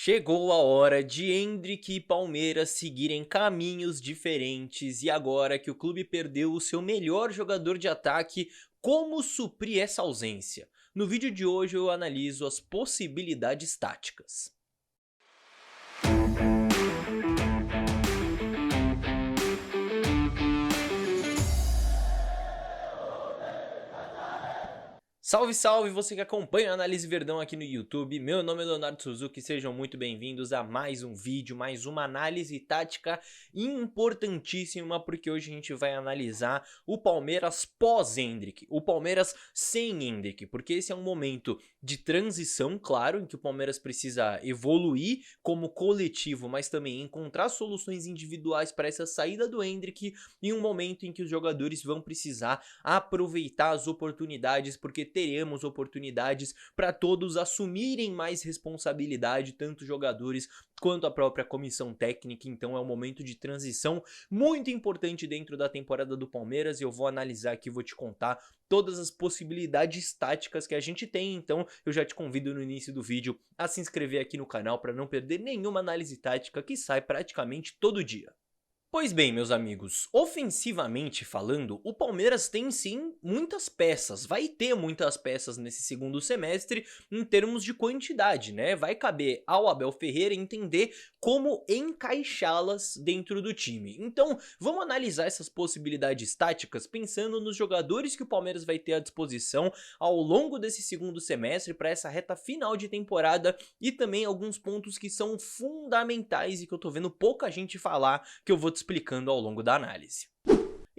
Chegou a hora de Endrick e Palmeiras seguirem caminhos diferentes e agora que o clube perdeu o seu melhor jogador de ataque, como suprir essa ausência? No vídeo de hoje eu analiso as possibilidades táticas. Salve, salve, você que acompanha a Análise Verdão aqui no YouTube, meu nome é Leonardo Suzuki, sejam muito bem-vindos a mais um vídeo, mais uma análise tática importantíssima, porque hoje a gente vai analisar o Palmeiras pós-Endrick, o Palmeiras sem Endrick, porque esse é um momento de transição, claro, em que o Palmeiras precisa evoluir como coletivo, mas também encontrar soluções individuais para essa saída do Endrick, e um momento em que os jogadores vão precisar aproveitar as oportunidades, porque teremos oportunidades para todos assumirem mais responsabilidade, tanto jogadores quanto a própria comissão técnica. Então é um momento de transição muito importante dentro da temporada do Palmeiras e eu vou analisar aqui, vou te contar todas as possibilidades táticas que a gente tem. Então eu já te convido no início do vídeo a se inscrever aqui no canal para não perder nenhuma análise tática que sai praticamente todo dia. Pois bem, meus amigos, ofensivamente falando, o Palmeiras tem sim muitas peças, vai ter muitas peças nesse segundo semestre em termos de quantidade, né? Vai caber ao Abel Ferreira entender como encaixá-las dentro do time. Então, vamos analisar essas possibilidades táticas pensando nos jogadores que o Palmeiras vai ter à disposição ao longo desse segundo semestre para essa reta final de temporada e também alguns pontos que são fundamentais e que eu tô vendo pouca gente falar, que eu vou te explicando ao longo da análise.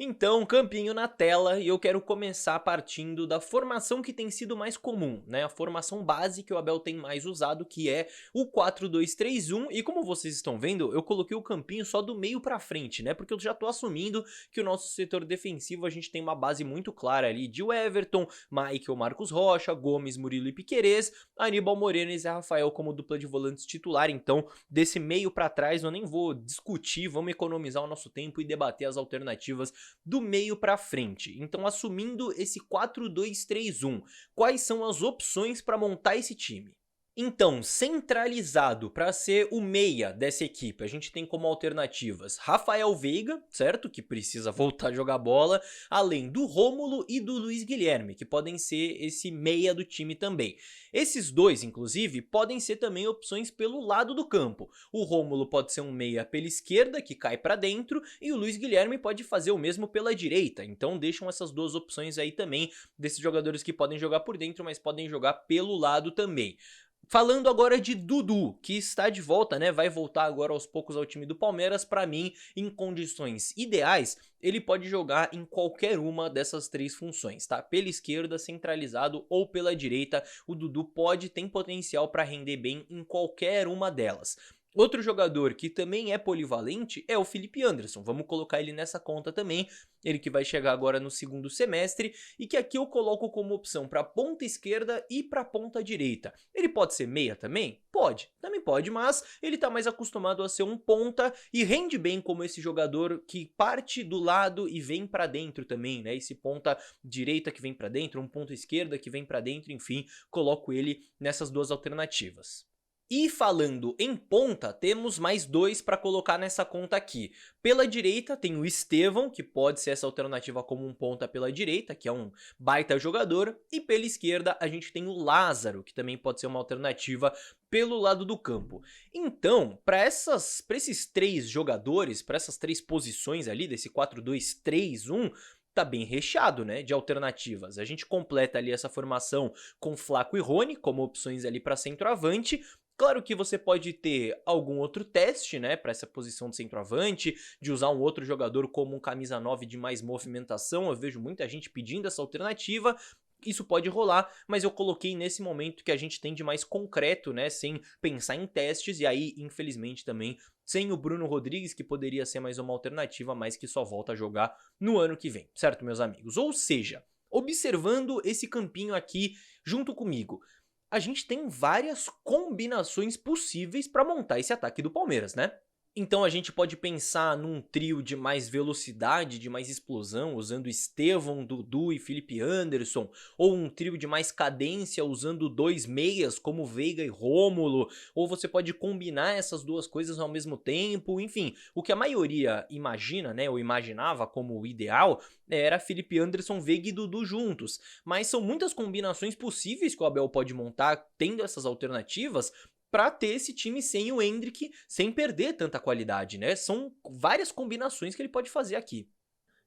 Então, campinho na tela, e eu quero começar partindo da formação que tem sido mais comum, né? A formação base que o Abel tem mais usado, que é o 4-2-3-1, e como vocês estão vendo, eu coloquei o campinho só do meio pra frente, né? Porque eu já tô assumindo que o nosso setor defensivo, a gente tem uma base muito clara ali de Everton, Michael, Marcos Rocha, Gomes, Murilo e Piquerez, Aníbal Moreno e Zé Rafael como dupla de volantes titular. Então, desse meio pra trás, eu nem vou discutir, vamos economizar o nosso tempo e debater as alternativas do meio para frente. Então, assumindo esse 4-2-3-1, quais são as opções para montar esse time? Então, centralizado para ser o meia dessa equipe, a gente tem como alternativas Rafael Veiga, certo? Que precisa voltar a jogar bola, além do Rômulo e do Luiz Guilherme, que podem ser esse meia do time também. Esses dois, inclusive, podem ser também opções pelo lado do campo. O Rômulo pode ser um meia pela esquerda, que cai para dentro, e o Luiz Guilherme pode fazer o mesmo pela direita. Então deixam essas duas opções aí também, desses jogadores que podem jogar por dentro, mas podem jogar pelo lado também. Falando agora de Dudu, que está de volta, né? Vai voltar agora aos poucos ao time do Palmeiras. Para mim, em condições ideais, ele pode jogar em qualquer uma dessas três funções, tá? Pela esquerda, centralizado ou pela direita, o Dudu tem potencial para render bem em qualquer uma delas. Outro jogador que também é polivalente é o Felipe Anderson, vamos colocar ele nessa conta também, ele que vai chegar agora no segundo semestre e que aqui eu coloco como opção para ponta esquerda e para ponta direita. Ele pode ser meia também? Pode, também pode, mas ele tá mais acostumado a ser um ponta e rende bem como esse jogador que parte do lado e vem para dentro também, né? Esse ponta direita que vem para dentro, um ponta esquerda que vem para dentro, enfim, coloco ele nessas duas alternativas. E falando em ponta, temos mais dois para colocar nessa conta aqui. Pela direita tem o Estevão, que pode ser essa alternativa como um ponta pela direita, que é um baita jogador. E pela esquerda a gente tem o Lázaro, que também pode ser uma alternativa pelo lado do campo. Então, para esses três jogadores, para essas três posições ali, desse 4-2-3-1, tá bem recheado, né, de alternativas. A gente completa ali essa formação com Flaco e Rony como opções ali para centroavante. Claro que você pode ter algum outro teste, né, para essa posição de centroavante, de usar um outro jogador como um camisa 9 de mais movimentação. Eu vejo muita gente pedindo essa alternativa. Isso pode rolar, mas eu coloquei nesse momento que a gente tem de mais concreto, né, sem pensar em testes, e aí, infelizmente, também sem o Bruno Rodrigues, que poderia ser mais uma alternativa, mas que só volta a jogar no ano que vem, certo, meus amigos? Ou seja, observando esse campinho aqui junto comigo, a gente tem várias combinações possíveis para montar esse ataque do Palmeiras, né? Então a gente pode pensar num trio de mais velocidade, de mais explosão, usando Estevão, Dudu e Felipe Anderson, ou um trio de mais cadência usando dois meias como Veiga e Rômulo, ou você pode combinar essas duas coisas ao mesmo tempo, enfim, o que a maioria imagina, né, ou imaginava como o ideal, era Felipe Anderson, Veiga e Dudu juntos, mas são muitas combinações possíveis que o Abel pode montar tendo essas alternativas, pra ter esse time sem o Endrick, sem perder tanta qualidade, né? São várias combinações que ele pode fazer aqui.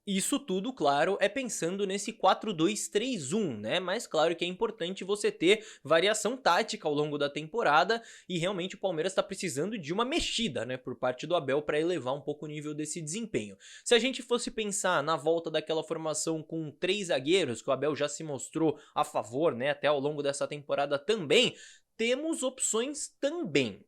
Isso tudo, claro, é pensando nesse 4-2-3-1, né? Mas claro que é importante você ter variação tática ao longo da temporada e realmente o Palmeiras está precisando de uma mexida, né, por parte do Abel para elevar um pouco o nível desse desempenho. Se a gente fosse pensar na volta daquela formação com 3 zagueiros, que o Abel já se mostrou a favor, né, até ao longo dessa temporada também, temos opções também.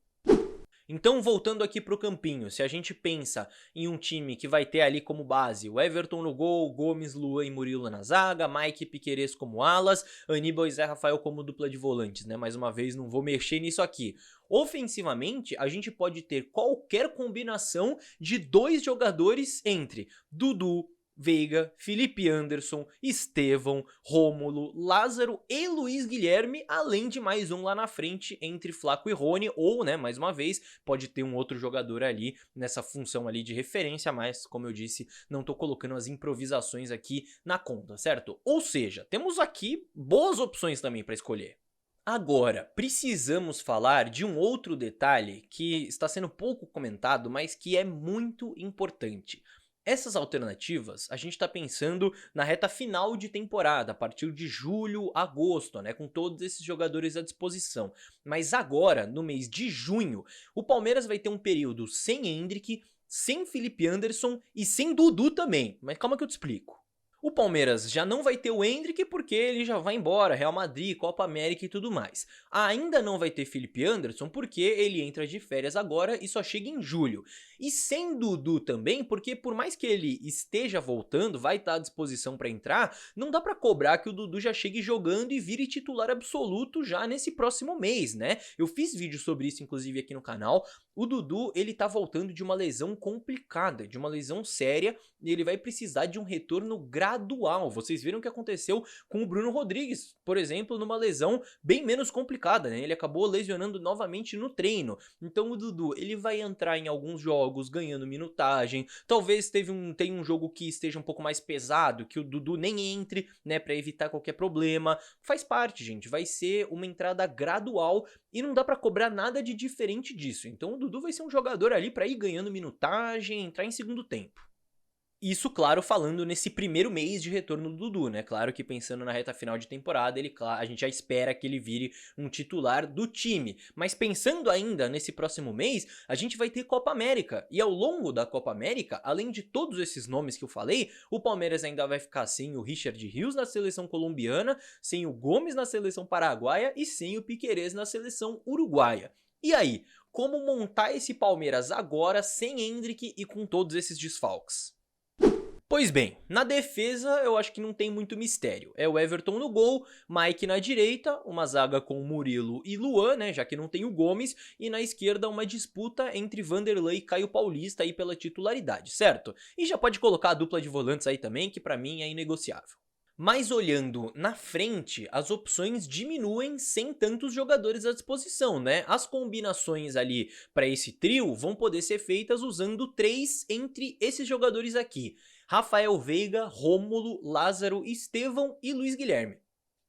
Então, voltando aqui pro campinho, se a gente pensa em um time que vai ter ali como base o Everton no gol, Gomes, Luan e Murilo na zaga, Mike e Piquerez como alas, Aníbal e Zé Rafael como dupla de volantes, né? Mais uma vez, não vou mexer nisso aqui. Ofensivamente, a gente pode ter qualquer combinação de dois jogadores entre Dudu, Veiga, Felipe Anderson, Estevão, Rômulo, Lázaro e Luiz Guilherme, além de mais um lá na frente entre Flaco e Rony, ou, né, mais uma vez, pode ter um outro jogador ali nessa função ali de referência, mas, como eu disse, não tô colocando as improvisações aqui na conta, certo? Ou seja, temos aqui boas opções também para escolher. Agora, precisamos falar de um outro detalhe que está sendo pouco comentado, mas que é muito importante. Essas alternativas, a gente está pensando na reta final de temporada, a partir de julho, agosto, né, com todos esses jogadores à disposição. Mas agora, no mês de junho, o Palmeiras vai ter um período sem Endrick, sem Felipe Anderson e sem Dudu também. Mas calma que eu te explico. O Palmeiras já não vai ter o Endrick porque ele já vai embora, Real Madrid, Copa América e tudo mais. Ainda não vai ter Felipe Anderson porque ele entra de férias agora e só chega em julho. E sem Dudu também, porque por mais que ele esteja voltando, vai estar à disposição para entrar, não dá para cobrar que o Dudu já chegue jogando e vire titular absoluto já nesse próximo mês, né? Eu fiz vídeo sobre isso inclusive aqui no canal. O Dudu, ele tá voltando de uma lesão complicada, de uma lesão séria, e ele vai precisar de um retorno gradual. Vocês viram o que aconteceu com o Bruno Rodrigues, por exemplo, numa lesão bem menos complicada, né? Ele acabou lesionando novamente no treino. Então o Dudu, ele vai entrar em alguns jogos ganhando minutagem. Talvez tenha um jogo que esteja um pouco mais pesado, que o Dudu nem entre, né, para evitar qualquer problema. Faz parte, gente, vai ser uma entrada gradual e não dá pra cobrar nada de diferente disso. Então o Dudu vai ser um jogador ali pra ir ganhando minutagem, entrar em segundo tempo. Isso, claro, falando nesse primeiro mês de retorno do Dudu, né? Claro que pensando na reta final de temporada, a gente já espera que ele vire um titular do time. Mas pensando ainda nesse próximo mês, a gente vai ter Copa América. E ao longo da Copa América, além de todos esses nomes que eu falei, o Palmeiras ainda vai ficar sem o Richard Rios na seleção colombiana, sem o Gomes na seleção paraguaia e sem o Piquerez na seleção uruguaia. E aí, como montar esse Palmeiras agora sem Endrick e com todos esses desfalques? Pois bem, na defesa eu acho que não tem muito mistério. É o Everton no gol, Mike na direita, uma zaga com Murilo e Luan, né, já que não tem o Gomes, e na esquerda uma disputa entre Vanderlei e Caio Paulista aí pela titularidade, certo? E já pode colocar a dupla de volantes aí também, que pra mim é inegociável. Mas olhando na frente, as opções diminuem sem tantos jogadores à disposição, né? As combinações ali para esse trio vão poder ser feitas usando 3 entre esses jogadores aqui: Rafael Veiga, Rômulo, Lázaro, Estevão e Luiz Guilherme.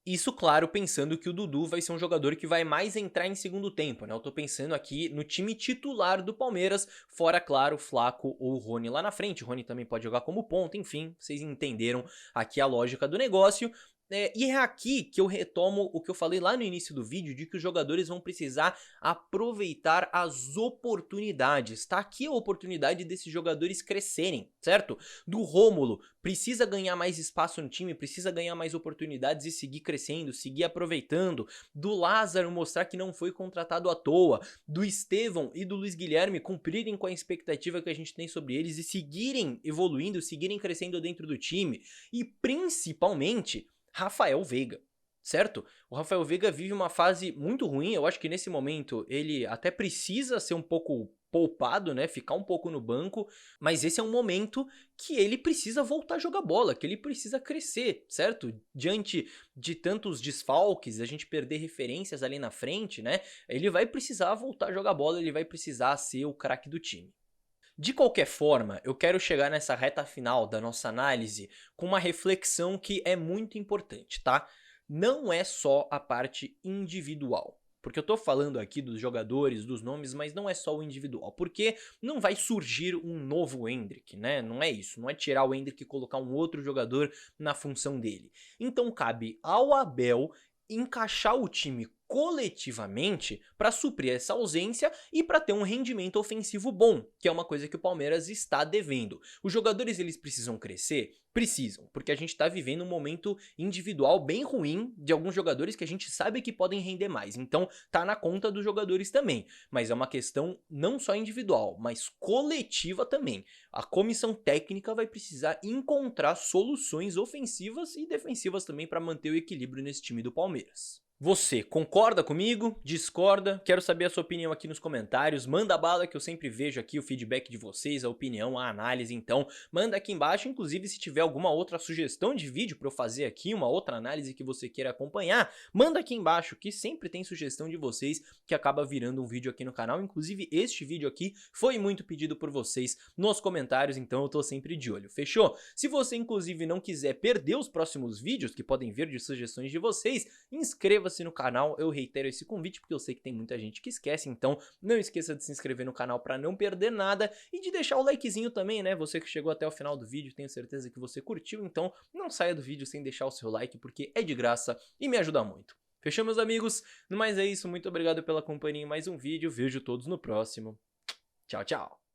Isso, claro, pensando que o Dudu vai ser um jogador que vai mais entrar em segundo tempo, né? Eu tô pensando aqui no time titular do Palmeiras, fora, claro, Flaco ou Rony lá na frente. O Rony também pode jogar como ponta, enfim, vocês entenderam aqui a lógica do negócio. E é aqui que eu retomo o que eu falei lá no início do vídeo, de que os jogadores vão precisar aproveitar as oportunidades. Tá aqui a oportunidade desses jogadores crescerem, certo? Do Rômulo, precisa ganhar mais espaço no time, precisa ganhar mais oportunidades e seguir crescendo, seguir aproveitando. Do Lázaro mostrar que não foi contratado à toa. Do Estevão e do Luiz Guilherme cumprirem com a expectativa que a gente tem sobre eles e seguirem evoluindo, seguirem crescendo dentro do time. E principalmente Rafael Veiga, certo? O Rafael Veiga vive uma fase muito ruim, eu acho que nesse momento ele até precisa ser um pouco poupado, né, ficar um pouco no banco, mas esse é um momento que ele precisa voltar a jogar bola, que ele precisa crescer, certo? Diante de tantos desfalques, a gente perder referências ali na frente, né? Ele vai precisar voltar a jogar bola, ele vai precisar ser o craque do time. De qualquer forma, eu quero chegar nessa reta final da nossa análise com uma reflexão que é muito importante, tá? Não é só a parte individual. Porque eu tô falando aqui dos jogadores, dos nomes, mas não é só o individual. Porque não vai surgir um novo Endrick, né? Não é isso. Não é tirar o Endrick e colocar um outro jogador na função dele. Então cabe ao Abel encaixar o time coletivamente para suprir essa ausência e para ter um rendimento ofensivo bom, que é uma coisa que o Palmeiras está devendo. Os jogadores eles precisam crescer? Precisam, porque a gente está vivendo um momento individual bem ruim de alguns jogadores que a gente sabe que podem render mais. Então tá na conta dos jogadores também, mas é uma questão não só individual, mas coletiva também. A comissão técnica vai precisar encontrar soluções ofensivas e defensivas também para manter o equilíbrio nesse time do Palmeiras. Você concorda comigo? Discorda? Quero saber a sua opinião aqui nos comentários. Manda bala que eu sempre vejo aqui o feedback de vocês, a opinião, a análise. Então, manda aqui embaixo. Inclusive, se tiver alguma outra sugestão de vídeo para eu fazer aqui, uma outra análise que você queira acompanhar, manda aqui embaixo, que sempre tem sugestão de vocês que acaba virando um vídeo aqui no canal. Inclusive, este vídeo aqui foi muito pedido por vocês nos comentários, então eu tô sempre de olho. Fechou? Se você, inclusive, não quiser perder os próximos vídeos que podem vir de sugestões de vocês, inscreva-se no canal, eu reitero esse convite porque eu sei que tem muita gente que esquece, então não esqueça de se inscrever no canal para não perder nada e de deixar o likezinho também, né? Você que chegou até o final do vídeo, tenho certeza que você curtiu, então não saia do vídeo sem deixar o seu like porque é de graça e me ajuda muito. Fechou, meus amigos? No mais é isso, muito obrigado pela companhia em mais um vídeo, vejo todos no próximo. Tchau, tchau!